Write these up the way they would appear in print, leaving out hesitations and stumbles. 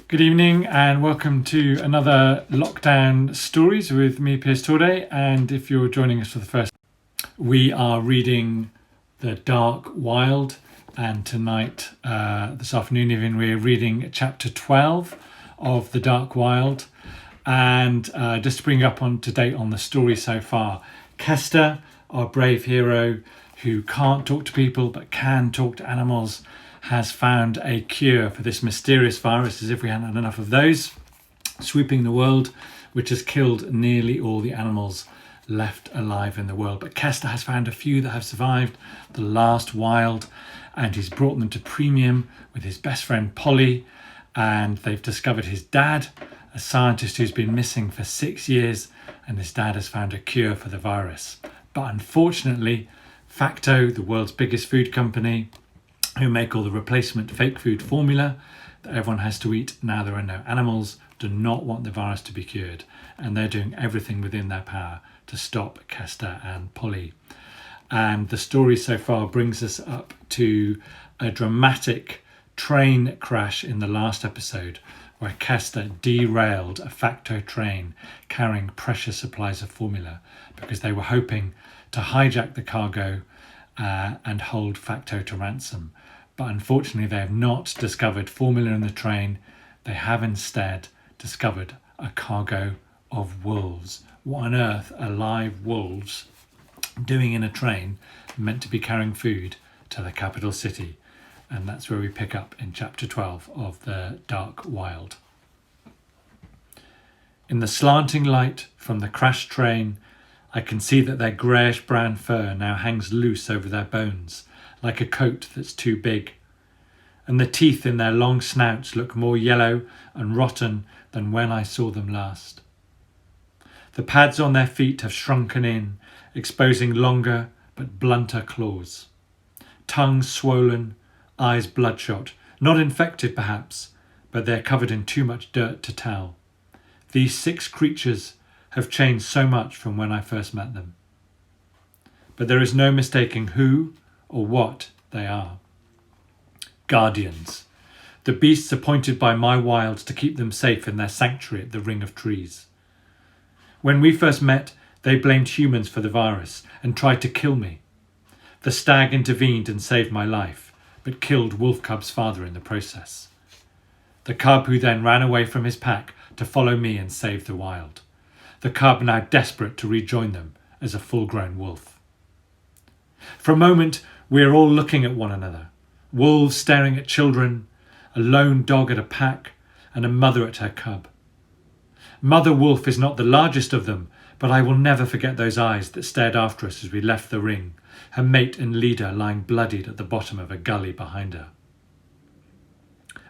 Good evening and welcome to another Lockdown Stories with me, PiersTorday. And if you're joining us for the first, we are reading The Dark Wild. And tonight, this afternoon even, we're reading chapter 12 of The Dark Wild. And just to bring you up to date on the story so far, Kester, our brave hero who can't talk to people but can talk to animals, has found a cure for this mysterious virus, as if we hadn't had enough of those, sweeping the world, which has killed nearly all the animals left alive in the world. But Kester has found a few that have survived the last wild, and he's brought them to premium with his best friend Polly, and they've discovered his dad, a scientist who's been missing for 6 years, and his dad has found a cure for the virus. But unfortunately, Facto, the world's biggest food company, who make all the replacement fake food formula that everyone has to eat now there are no animals, do not want the virus to be cured, and they're doing everything within their power to stop Kester and Polly. And the story so far brings us up to a dramatic train crash in the last episode, where Kester derailed a Facto train carrying precious supplies of formula because they were hoping to hijack the cargo and hold Facto to ransom. But unfortunately, they have not discovered formula in the train. They have instead discovered a cargo of wolves. What on earth are live wolves doing in a train meant to be carrying food to the capital city? And that's where we pick up in chapter 12 of The Dark Wild. In the slanting light from the crashed train, I can see that their greyish-brown fur now hangs loose over their bones, like a coat that's too big, and the teeth in their long snouts look more yellow and rotten than when I saw them last. The pads on their feet have shrunken in, exposing longer but blunter claws. Tongues swollen, eyes bloodshot, not infected perhaps, but they're covered in too much dirt to tell. These 6 creatures have changed so much from when I first met them. But there is no mistaking who or what they are. Guardians, the beasts appointed by my wilds to keep them safe in their sanctuary at the Ring of Trees. When we first met, they blamed humans for the virus and tried to kill me. The stag intervened and saved my life, but killed Wolf Cub's father in the process. The cub who then ran away from his pack to follow me and save the wild. The cub now desperate to rejoin them as a full-grown wolf. For a moment, we are all looking at one another. Wolves staring at children, a lone dog at a pack, and a mother at her cub. Mother Wolf is not the largest of them, but I will never forget those eyes that stared after us as we left the ring, her mate and leader lying bloodied at the bottom of a gully behind her.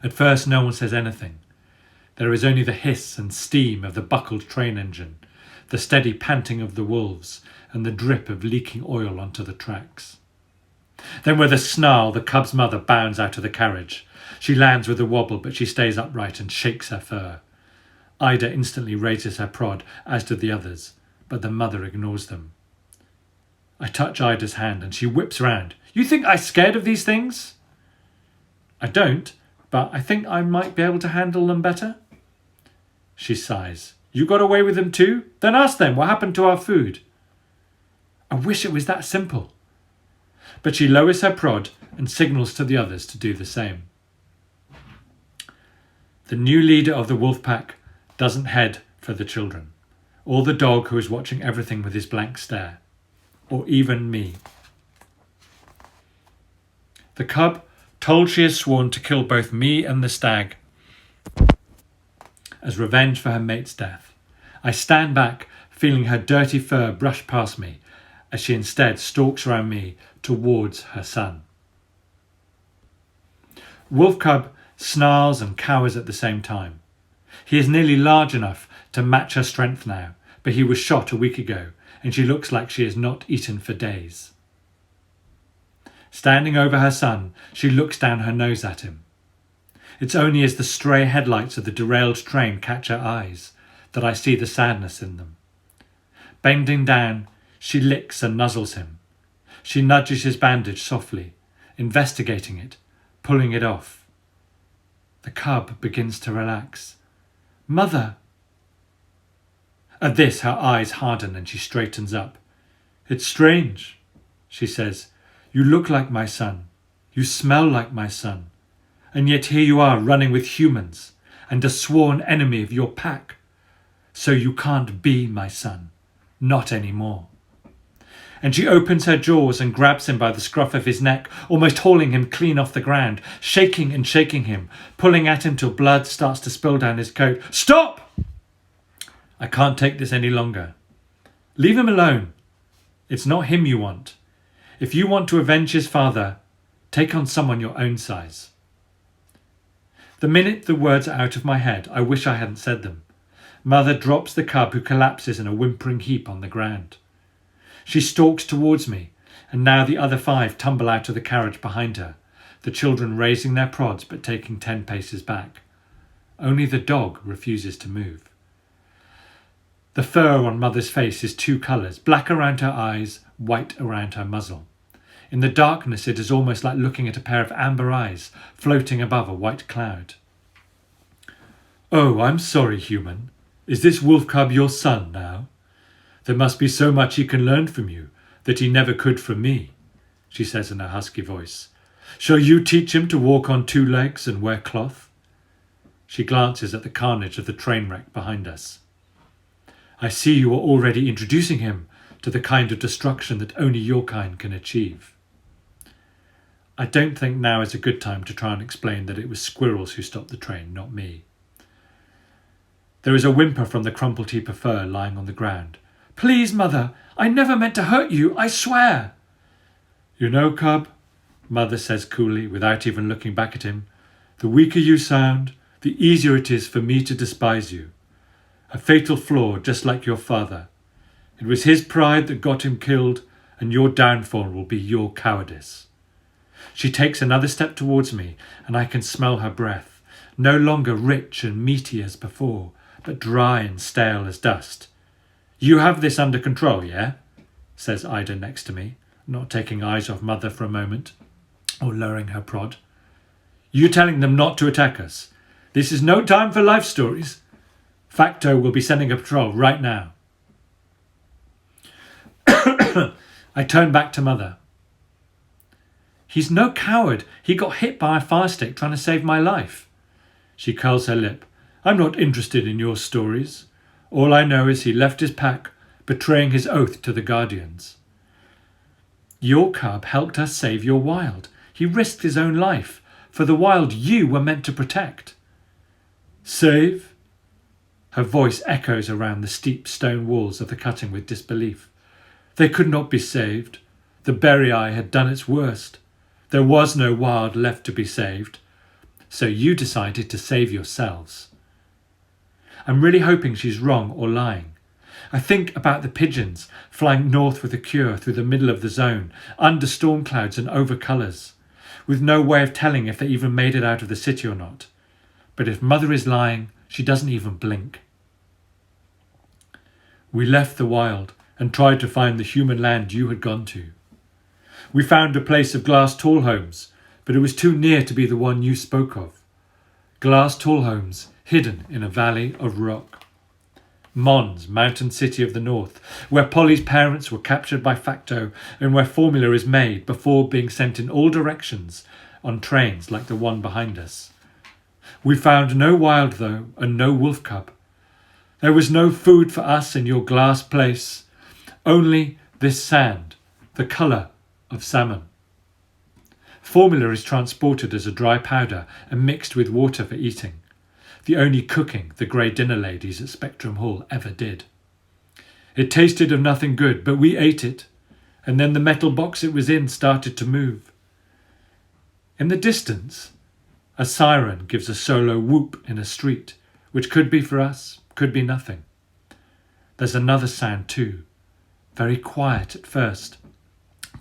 At first, no one says anything. There is only the hiss and steam of the buckled train engine, the steady panting of the wolves, and the drip of leaking oil onto the tracks. Then with a snarl, the cub's mother bounds out of the carriage. She lands with a wobble, but she stays upright and shakes her fur. Ida instantly raises her prod, as do the others, but the mother ignores them. I touch Ida's hand and she whips round. You think I'm scared of these things? I don't, but I think I might be able to handle them better. She sighs. You got away with them too? Then ask them what happened to our food. I wish it was that simple. But she lowers her prod and signals to the others to do the same. The new leader of the wolf pack doesn't head for the children, or the dog who is watching everything with his blank stare, or even me. The cub, told she has sworn to kill both me and the stag as revenge for her mate's death. I stand back, feeling her dirty fur brush past me, as she instead stalks around me towards her son. Wolf Cub snarls and cowers at the same time. He is nearly large enough to match her strength now, but he was shot a week ago, and she looks like she has not eaten for days. Standing over her son, she looks down her nose at him. It's only as the stray headlights of the derailed train catch her eyes that I see the sadness in them. Bending down, she licks and nuzzles him. She nudges his bandage softly, investigating it, pulling it off. The cub begins to relax. Mother! At this, her eyes harden and she straightens up. It's strange, she says. You look like my son. You smell like my son. And yet here you are running with humans and a sworn enemy of your pack. So you can't be my son. Not anymore. And she opens her jaws and grabs him by the scruff of his neck, almost hauling him clean off the ground, shaking and shaking him, pulling at him till blood starts to spill down his coat. Stop! I can't take this any longer. Leave him alone. It's not him you want. If you want to avenge his father, take on someone your own size. The minute the words are out of my head, I wish I hadn't said them. Mother drops the cub, who collapses in a whimpering heap on the ground. She stalks towards me, and now the other 5 tumble out of the carriage behind her, the children raising their prods but taking 10 paces back. Only the dog refuses to move. The fur on Mother's face is 2 colours, black around her eyes, white around her muzzle. In the darkness it is almost like looking at a pair of amber eyes floating above a white cloud. Oh, I'm sorry, human. Is this wolf cub your son now? There must be so much he can learn from you that he never could from me, she says in a husky voice. Shall you teach him to walk on 2 legs and wear cloth? She glances at the carnage of the train wreck behind us. I see you are already introducing him to the kind of destruction that only your kind can achieve. I don't think now is a good time to try and explain that it was squirrels who stopped the train, not me. There is a whimper from the crumpled heap of fur lying on the ground. Please, Mother, I never meant to hurt you, I swear. You know, cub, Mother says coolly, without even looking back at him, the weaker you sound, the easier it is for me to despise you. A fatal flaw, just like your father. It was his pride that got him killed, and your downfall will be your cowardice. She takes another step towards me, and I can smell her breath, no longer rich and meaty as before, but dry and stale as dust. You have this under control, yeah? Says Ida next to me, not taking eyes off Mother for a moment, or lowering her prod. You telling them not to attack us. This is no time for life stories. Facto will be sending a patrol right now. I turn back to Mother. He's no coward. He got hit by a fire stick trying to save my life. She curls her lip. I'm not interested in your stories. All I know is he left his pack, betraying his oath to the Guardians. Your cub helped us save your wild. He risked his own life for the wild you were meant to protect. Save? Her voice echoes around the steep stone walls of the cutting with disbelief. They could not be saved. The berry eye had done its worst. There was no wild left to be saved. So you decided to save yourselves. I'm really hoping she's wrong or lying. I think about the pigeons flying north with a cure through the middle of the zone, under storm clouds and over colours, with no way of telling if they even made it out of the city or not. But if Mother is lying, she doesn't even blink. We left the wild and tried to find the human land you had gone to. We found a place of glass tall homes, but it was too near to be the one you spoke of. Glass tall homes hidden in a valley of rock. Mons, mountain city of the north, where Polly's parents were captured by Facto and where formula is made before being sent in all directions on trains like the one behind us. We found no wild though, and no wolf cub. There was no food for us in your glass place, only this sand, the colour of salmon. Formula is transported as a dry powder and mixed with water for eating, the only cooking the grey dinner ladies at Spectrum Hall ever did. It tasted of nothing good, but we ate it, and then the metal box it was in started to move. In the distance, a siren gives a solo whoop in a street, which could be for us, could be nothing. There's another sound too, very quiet at first,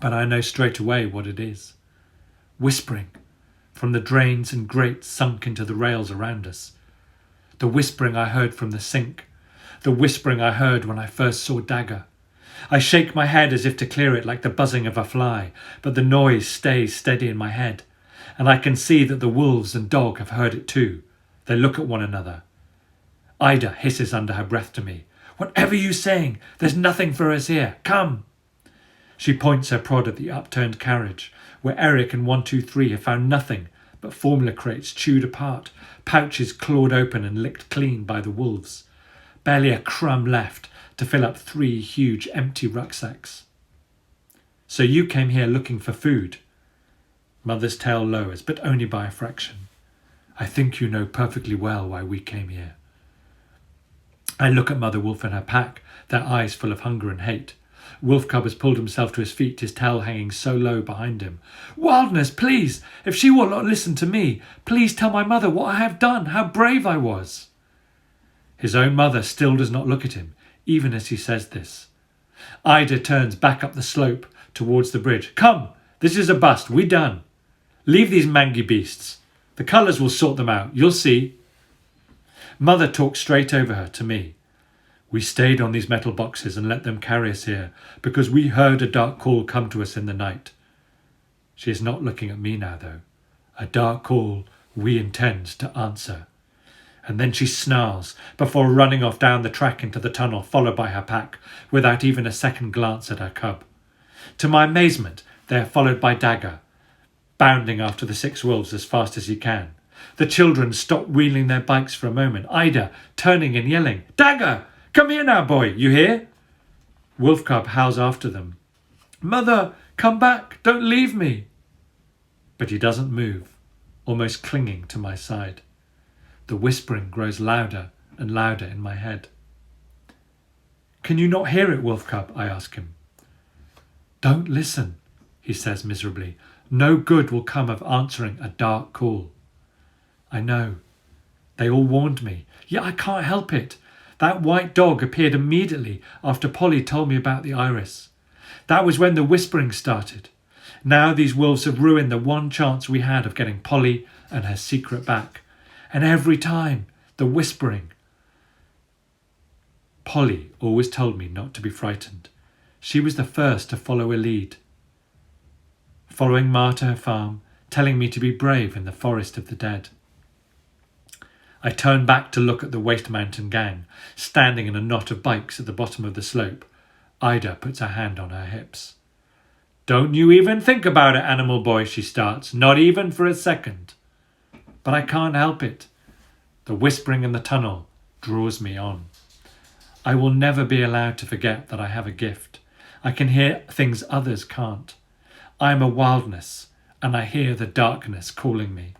but I know straight away what it is. Whispering from the drains and grates sunk into the rails around us. The whispering I heard from the sink, the whispering I heard when I first saw Dagger. I shake my head as if to clear it like the buzzing of a fly, but the noise stays steady in my head, and I can see that the wolves and dog have heard it too. They look at one another. Ida hisses under her breath to me, "Whatever you saying, there's nothing for us here. Come." She points her prod at the upturned carriage, where Eric and 123 have found nothing but formula crates chewed apart, pouches clawed open and licked clean by the wolves. Barely a crumb left to fill up 3 huge empty rucksacks. "So you came here looking for food?" Mother's tail lowers, but only by a fraction. "I think you know perfectly well why we came here." I look at Mother Wolf and her pack, their eyes full of hunger and hate. Wolf Cub has pulled himself to his feet, his tail hanging so low behind him. "Wildness, please! If she will not listen to me, please tell my mother what I have done, how brave I was." His own mother still does not look at him, even as he says this. Ida turns back up the slope towards the bridge. "Come, this is a bust, we done. Leave these mangy beasts. The colours will sort them out, you'll see." Mother talks straight over her to me. "We stayed on these metal boxes and let them carry us here because we heard a dark call come to us in the night." She is not looking at me now, though. "A dark call we intend to answer." And then she snarls before running off down the track into the tunnel, followed by her pack, without even a second glance at her cub. To my amazement, they are followed by Dagger, bounding after the 6 wolves as fast as he can. The children stop wheeling their bikes for a moment, Ida turning and yelling, "Dagger! Come here now, boy, you hear?" Wolf Cub howls after them, "Mother, come back, don't leave me." But he doesn't move, almost clinging to my side. The whispering grows louder and louder in my head. "Can you not hear it, Wolf Cub?" I ask him. "Don't listen," he says miserably. "No good will come of answering a dark call." I know. They all warned me, yet I can't help it. That white dog appeared immediately after Polly told me about the iris. That was when the whispering started. Now these wolves have ruined the one chance we had of getting Polly and her secret back. And every time, the whispering. Polly always told me not to be frightened. She was the first to follow a lead. Following Ma to her farm, telling me to be brave in the forest of the dead. I turn back to look at the Waste Mountain gang, standing in a knot of bikes at the bottom of the slope. Ida puts her hand on her hips. "Don't you even think about it, animal boy," she starts, "not even for a second." But I can't help it. The whispering in the tunnel draws me on. I will never be allowed to forget that I have a gift. I can hear things others can't. I am a wildness, and I hear the darkness calling me.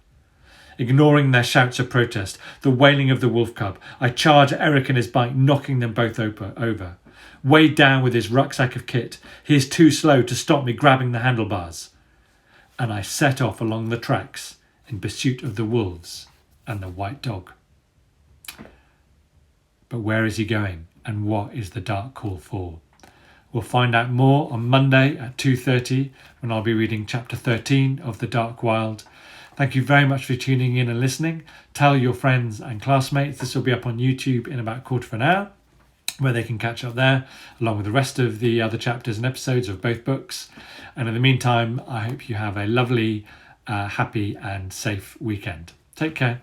Ignoring their shouts of protest, the wailing of the wolf cub, I charge Eric and his bike, knocking them both over. Weighed down with his rucksack of kit, he is too slow to stop me grabbing the handlebars. And I set off along the tracks in pursuit of the wolves and the white dog. But where is he going, and what is the dark call for? We'll find out more on Monday at 2:30 when I'll be reading chapter 13 of The Dark Wild. Thank you very much for tuning in and listening. Tell your friends and classmates. This will be up on YouTube in about a quarter of an hour, where they can catch up there, along with the rest of the other chapters and episodes of both books. And in the meantime, I hope you have a lovely, happy and safe weekend. Take care.